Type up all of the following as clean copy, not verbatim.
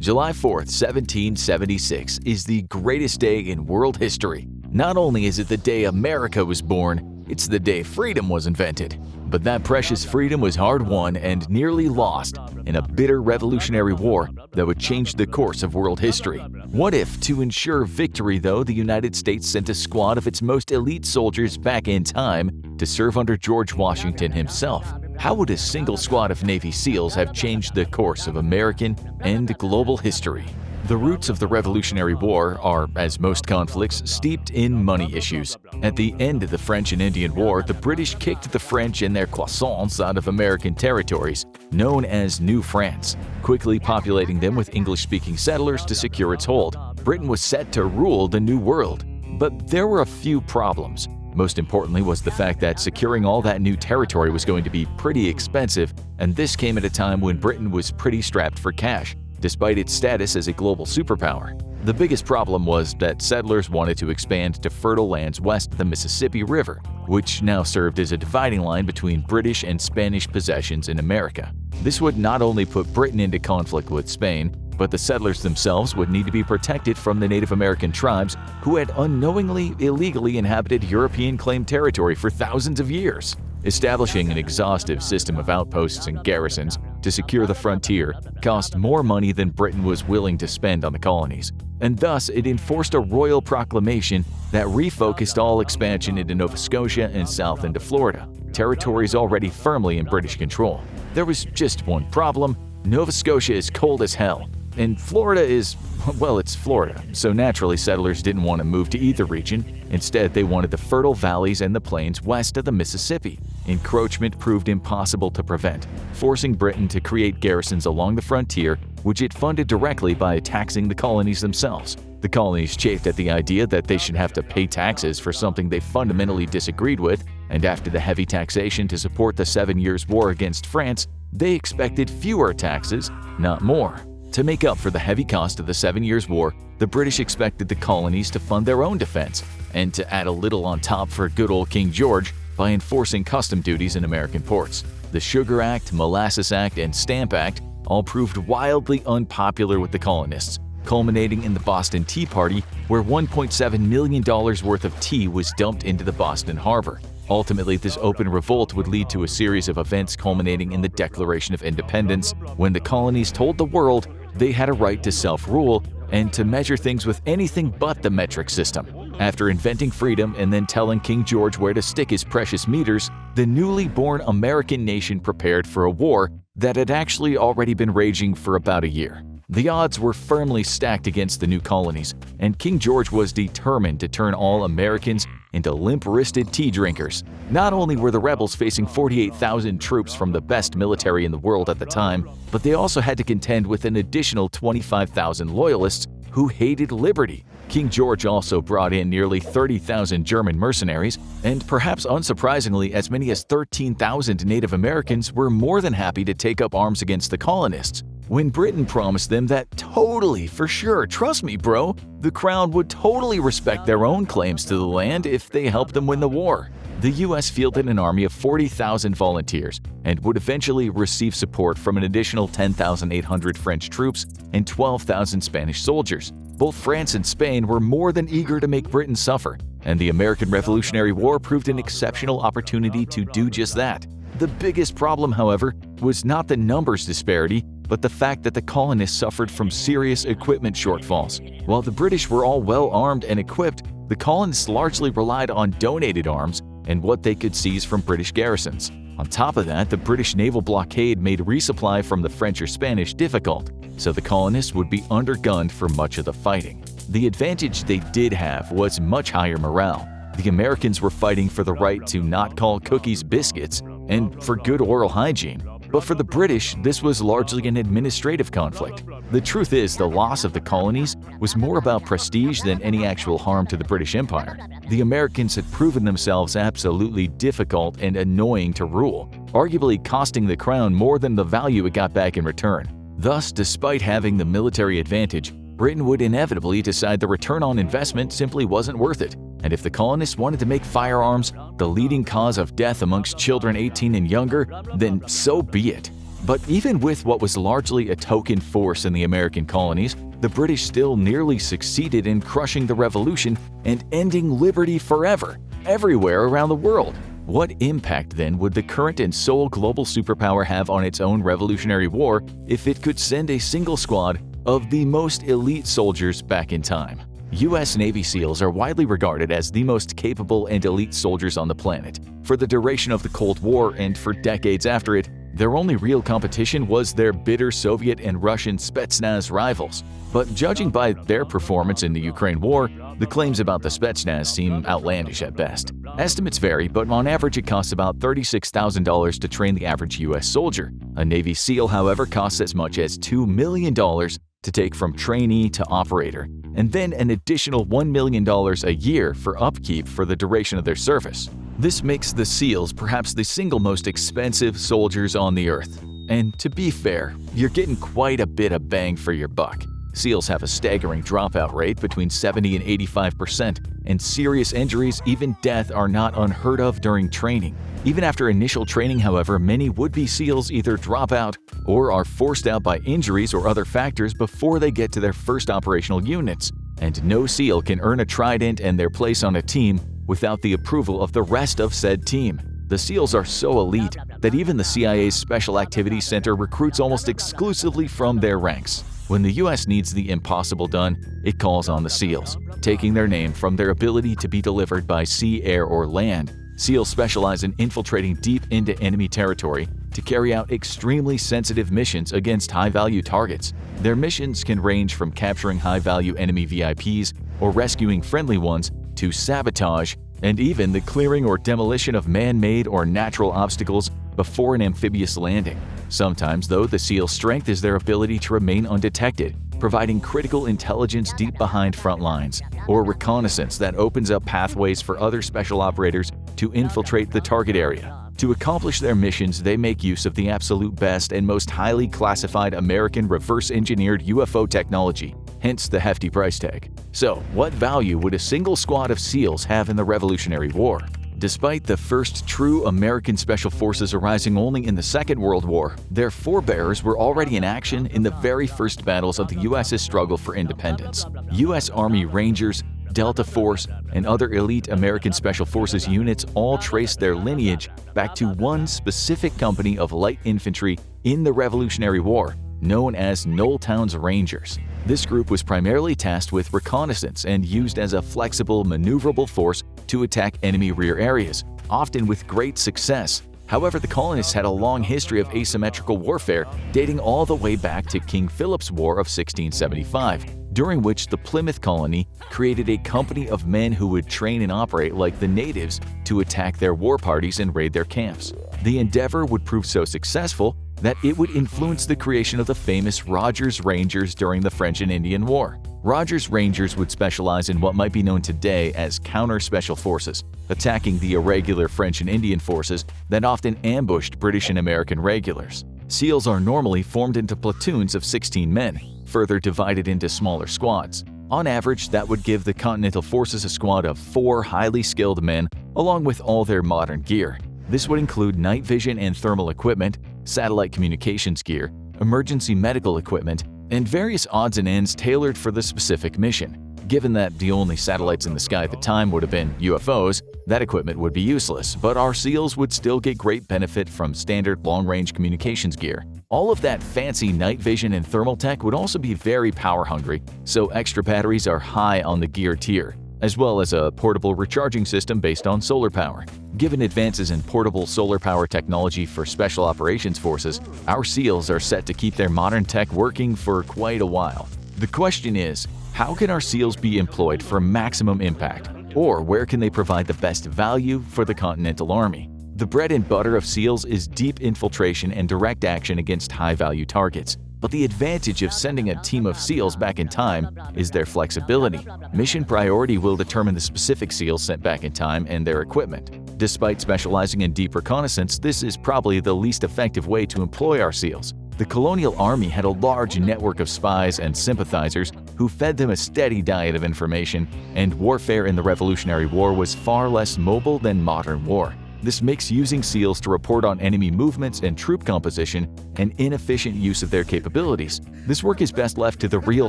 July 4th, 1776 is the greatest day in world history. Not only is it the day America was born, it's the day freedom was invented. But that precious freedom was hard-won and nearly lost in a bitter Revolutionary War that would change the course of world history. What if, to ensure victory though, the United States sent a squad of its most elite soldiers back in time to serve under George Washington himself? How would a single squad of Navy SEALs have changed the course of American and global history? The roots of the Revolutionary War are, as most conflicts, steeped in money issues. At the end of the French and Indian War, the British kicked the French and their croissants out of American territories, known as New France, quickly populating them with English-speaking settlers to secure its hold. Britain was set to rule the New World. But there were a few problems. Most importantly was the fact that securing all that new territory was going to be pretty expensive, and this came at a time when Britain was pretty strapped for cash, despite its status as a global superpower. The biggest problem was that settlers wanted to expand to fertile lands west of the Mississippi River, which now served as a dividing line between British and Spanish possessions in America. This would not only put Britain into conflict with Spain, but the settlers themselves would need to be protected from the Native American tribes who had unknowingly, illegally inhabited European-claimed territory for thousands of years. Establishing an exhaustive system of outposts and garrisons to secure the frontier cost more money than Britain was willing to spend on the colonies, and thus it enforced a royal proclamation that refocused all expansion into Nova Scotia and south into Florida, territories already firmly in British control. There was just one problem: Nova Scotia is cold as hell, and Florida is, well, it's Florida, so naturally settlers didn't want to move to either region. Instead, they wanted the fertile valleys and the plains west of the Mississippi. Encroachment proved impossible to prevent, forcing Britain to create garrisons along the frontier, which it funded directly by taxing the colonies themselves. The colonies chafed at the idea that they should have to pay taxes for something they fundamentally disagreed with, and after the heavy taxation to support the 7 Years' War against France, they expected fewer taxes, not more. To make up for the heavy cost of the 7 Years' War, the British expected the colonies to fund their own defense, and to add a little on top for good old King George by enforcing custom duties in American ports. The Sugar Act, Molasses Act, and Stamp Act all proved wildly unpopular with the colonists, culminating in the Boston Tea Party, where $1.7 million worth of tea was dumped into the Boston Harbor. Ultimately, this open revolt would lead to a series of events culminating in the Declaration of Independence, when the colonies told the world they had a right to self-rule and to measure things with anything but the metric system. After inventing freedom and then telling King George where to stick his precious meters, the newly born American nation prepared for a war that had actually already been raging for about a year. The odds were firmly stacked against the new colonies, and King George was determined to turn all Americans into limp-wristed tea drinkers. Not only were the rebels facing 48,000 troops from the best military in the world at the time, but they also had to contend with an additional 25,000 loyalists who hated liberty. King George also brought in nearly 30,000 German mercenaries, and perhaps unsurprisingly, as many as 13,000 Native Americans were more than happy to take up arms against the colonists. When Britain promised them that totally, for sure, trust me bro, the Crown would totally respect their own claims to the land if they helped them win the war. The US fielded an army of 40,000 volunteers and would eventually receive support from an additional 10,800 French troops and 12,000 Spanish soldiers. Both France and Spain were more than eager to make Britain suffer, and the American Revolutionary War proved an exceptional opportunity to do just that. The biggest problem, however, was not the numbers disparity, but the fact that the colonists suffered from serious equipment shortfalls. While the British were all well armed and equipped, the colonists largely relied on donated arms and what they could seize from British garrisons. On top of that, the British naval blockade made resupply from the French or Spanish difficult, so the colonists would be undergunned for much of the fighting. The advantage they did have was much higher morale. The Americans were fighting for the right to not call cookies biscuits and for good oral hygiene. But for the British, this was largely an administrative conflict. The truth is, the loss of the colonies was more about prestige than any actual harm to the British Empire. The Americans had proven themselves absolutely difficult and annoying to rule, arguably costing the Crown more than the value it got back in return. Thus, despite having the military advantage, Britain would inevitably decide the return on investment simply wasn't worth it. And if the colonists wanted to make firearms the leading cause of death amongst children 18 and younger, then so be it. But even with what was largely a token force in the American colonies, the British still nearly succeeded in crushing the revolution and ending liberty forever, everywhere around the world. What impact then would the current and sole global superpower have on its own Revolutionary War if it could send a single squad of the most elite soldiers back in time? U.S. Navy SEALs are widely regarded as the most capable and elite soldiers on the planet. For the duration of the Cold War and for decades after it, their only real competition was their bitter Soviet and Russian Spetsnaz rivals. But judging by their performance in the Ukraine war, the claims about the Spetsnaz seem outlandish at best. Estimates vary, but on average it costs about $36,000 to train the average U.S. soldier. A Navy SEAL, however, costs as much as $2 million to take from trainee to operator, and then an additional $1 million a year for upkeep for the duration of their service. This makes the SEALs perhaps the single most expensive soldiers on the earth. And to be fair, you're getting quite a bit of bang for your buck. SEALs have a staggering dropout rate between 70 and 85%, and serious injuries, even death, are not unheard of during training. Even after initial training, however, many would-be SEALs either drop out or are forced out by injuries or other factors before they get to their first operational units. And no SEAL can earn a trident and their place on a team without the approval of the rest of said team. The SEALs are so elite that even the CIA's Special Activities Center recruits almost exclusively from their ranks. When the U.S. needs the impossible done, it calls on the SEALs, taking their name from their ability to be delivered by sea, air, or land. SEALs specialize in infiltrating deep into enemy territory to carry out extremely sensitive missions against high-value targets. Their missions can range from capturing high-value enemy VIPs or rescuing friendly ones to sabotage and even the clearing or demolition of man-made or natural obstacles before an amphibious landing. Sometimes, though, the SEAL's strength is their ability to remain undetected, providing critical intelligence deep behind front lines, or reconnaissance that opens up pathways for other special operators to infiltrate the target area. To accomplish their missions, they make use of the absolute best and most highly classified American reverse-engineered UFO technology, hence the hefty price tag. So, what value would a single squad of SEALs have in the Revolutionary War? Despite the first true American Special Forces arising only in the Second World War, their forebears were already in action in the very first battles of the U.S.'s struggle for independence. U.S. Army Rangers, Delta Force, and other elite American Special Forces units all trace their lineage back to one specific company of light infantry in the Revolutionary War, known as Knolltown's Rangers. This group was primarily tasked with reconnaissance and used as a flexible, maneuverable force to attack enemy rear areas, often with great success. However, the colonists had a long history of asymmetrical warfare dating all the way back to King Philip's War of 1675, during which the Plymouth colony created a company of men who would train and operate like the natives to attack their war parties and raid their camps. The endeavor would prove so successful that it would influence the creation of the famous Rogers Rangers during the French and Indian War. Rogers Rangers would specialize in what might be known today as counter-special forces, attacking the irregular French and Indian forces that often ambushed British and American regulars. SEALs are normally formed into platoons of 16 men, further divided into smaller squads. On average, that would give the Continental Forces a squad of 4 highly skilled men, along with all their modern gear. This would include night vision and thermal equipment, satellite communications gear, emergency medical equipment, and various odds and ends tailored for the specific mission. Given that the only satellites in the sky at the time would have been UFOs, that equipment would be useless, but our SEALs would still get great benefit from standard long-range communications gear. All of that fancy night vision and thermal tech would also be very power-hungry, so extra batteries are high on the gear tier, as well as a portable recharging system based on solar power. Given advances in portable solar power technology for Special Operations Forces, our SEALs are set to keep their modern tech working for quite a while. The question is, how can our SEALs be employed for maximum impact? Or where can they provide the best value for the Continental Army? The bread and butter of SEALs is deep infiltration and direct action against high-value targets. But the advantage of sending a team of SEALs back in time is their flexibility. Mission priority will determine the specific SEALs sent back in time and their equipment. Despite specializing in deep reconnaissance, this is probably the least effective way to employ our SEALs. The colonial army had a large network of spies and sympathizers who fed them a steady diet of information, and warfare in the Revolutionary War was far less mobile than modern war. This makes using SEALs to report on enemy movements and troop composition an inefficient use of their capabilities. This work is best left to the real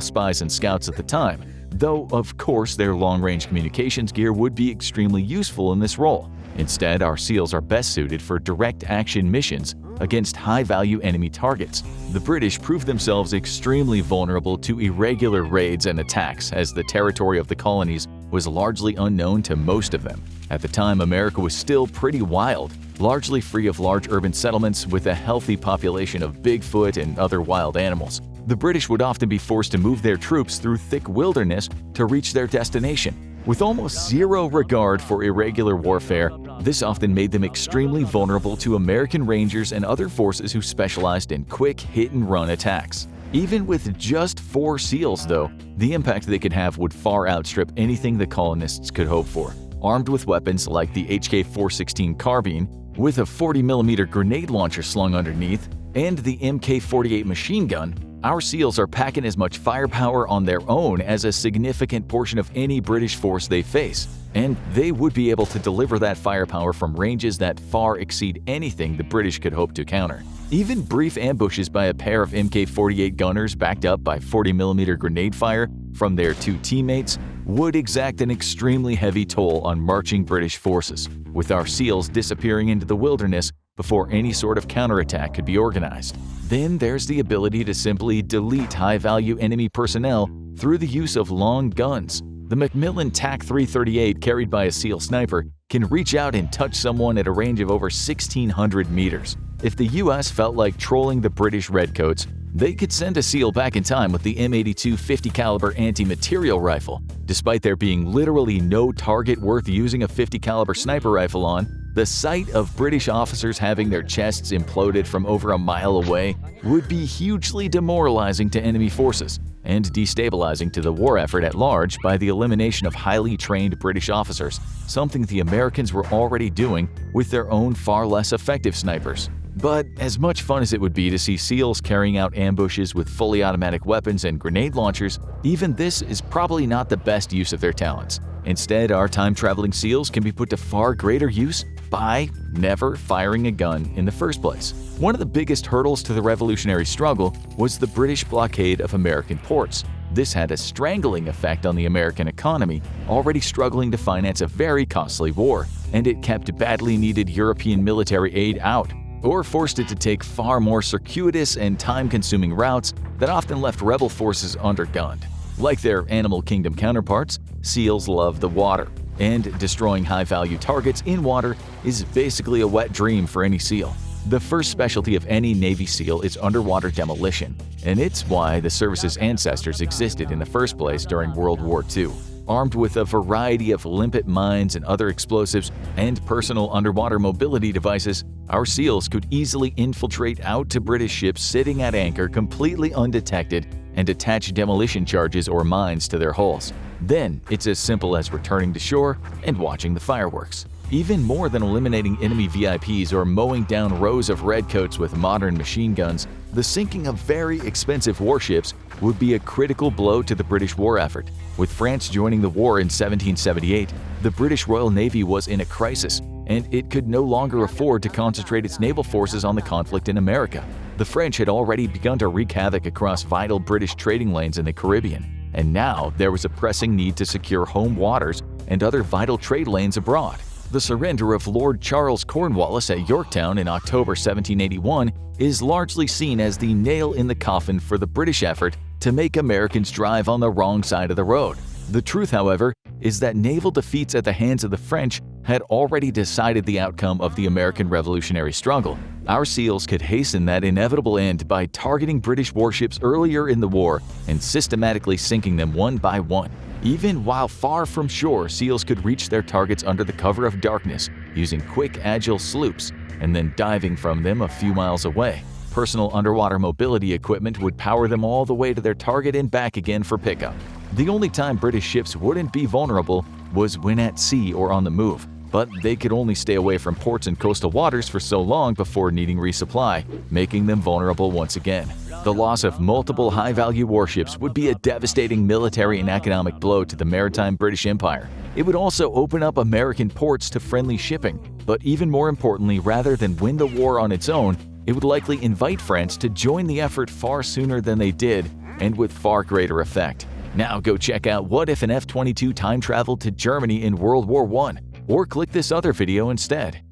spies and scouts at the time, though of course their long-range communications gear would be extremely useful in this role. Instead, our SEALs are best suited for direct action missions against high-value enemy targets. The British proved themselves extremely vulnerable to irregular raids and attacks, as the territory of the colonies was largely unknown to most of them. At the time, America was still pretty wild, largely free of large urban settlements with a healthy population of Bigfoot and other wild animals. The British would often be forced to move their troops through thick wilderness to reach their destination. With almost zero regard for irregular warfare, this often made them extremely vulnerable to American Rangers and other forces who specialized in quick hit-and-run attacks. Even with just 4 SEALs, though, the impact they could have would far outstrip anything the colonists could hope for. Armed with weapons like the HK-416 carbine, with a 40mm grenade launcher slung underneath, and the MK-48 machine gun, our SEALs are packing as much firepower on their own as a significant portion of any British force they face, and they would be able to deliver that firepower from ranges that far exceed anything the British could hope to counter. Even brief ambushes by a pair of MK-48 gunners backed up by 40mm grenade fire from their 2 teammates would exact an extremely heavy toll on marching British forces, with our SEALs disappearing into the wilderness before any sort of counterattack could be organized. Then there's the ability to simply delete high-value enemy personnel through the use of long guns. The Macmillan TAC-338 carried by a SEAL sniper can reach out and touch someone at a range of over 1,600 meters. If the US felt like trolling the British Redcoats, they could send a SEAL back in time with the M82 50 caliber anti-material rifle. Despite there being literally no target worth using a 50 caliber sniper rifle on, the sight of British officers having their chests imploded from over a mile away would be hugely demoralizing to enemy forces and destabilizing to the war effort at large by the elimination of highly trained British officers, something the Americans were already doing with their own far less effective snipers. But as much fun as it would be to see SEALs carrying out ambushes with fully automatic weapons and grenade launchers, even this is probably not the best use of their talents. Instead, our time-traveling SEALs can be put to far greater use by never firing a gun in the first place. One of the biggest hurdles to the revolutionary struggle was the British blockade of American ports. This had a strangling effect on the American economy, already struggling to finance a very costly war, and it kept badly needed European military aid out, or forced it to take far more circuitous and time-consuming routes that often left rebel forces undergunned. Like their animal kingdom counterparts, SEALs love the water, and destroying high-value targets in water is basically a wet dream for any SEAL. The first specialty of any Navy SEAL is underwater demolition, and it's why the service's ancestors existed in the first place during World War II. Armed with a variety of limpet mines and other explosives and personal underwater mobility devices, our SEALs could easily infiltrate out to British ships sitting at anchor completely undetected and attach demolition charges or mines to their hulls. Then it's as simple as returning to shore and watching the fireworks. Even more than eliminating enemy VIPs or mowing down rows of redcoats with modern machine guns, the sinking of very expensive warships would be a critical blow to the British war effort. With France joining the war in 1778, the British Royal Navy was in a crisis, and it could no longer afford to concentrate its naval forces on the conflict in America. The French had already begun to wreak havoc across vital British trading lanes in the Caribbean, and now there was a pressing need to secure home waters and other vital trade lanes abroad. The surrender of Lord Charles Cornwallis at Yorktown in October 1781 is largely seen as the nail in the coffin for the British effort to make Americans drive on the wrong side of the road. The truth, however, is that naval defeats at the hands of the French had already decided the outcome of the American Revolutionary struggle. Our SEALs could hasten that inevitable end by targeting British warships earlier in the war and systematically sinking them one by one. Even while far from shore, SEALs could reach their targets under the cover of darkness, using quick, agile sloops, and then diving from them a few miles away. Personal underwater mobility equipment would power them all the way to their target and back again for pickup. The only time British ships wouldn't be vulnerable was when at sea or on the move. but they could only stay away from ports and coastal waters for so long before needing resupply, making them vulnerable once again. The loss of multiple high-value warships would be a devastating military and economic blow to the maritime British Empire. It would also open up American ports to friendly shipping, but even more importantly, rather than win the war on its own, it would likely invite France to join the effort far sooner than they did, and with far greater effect. Now go check out What If an F-22 Time Traveled to Germany in World War I, or click this other video instead.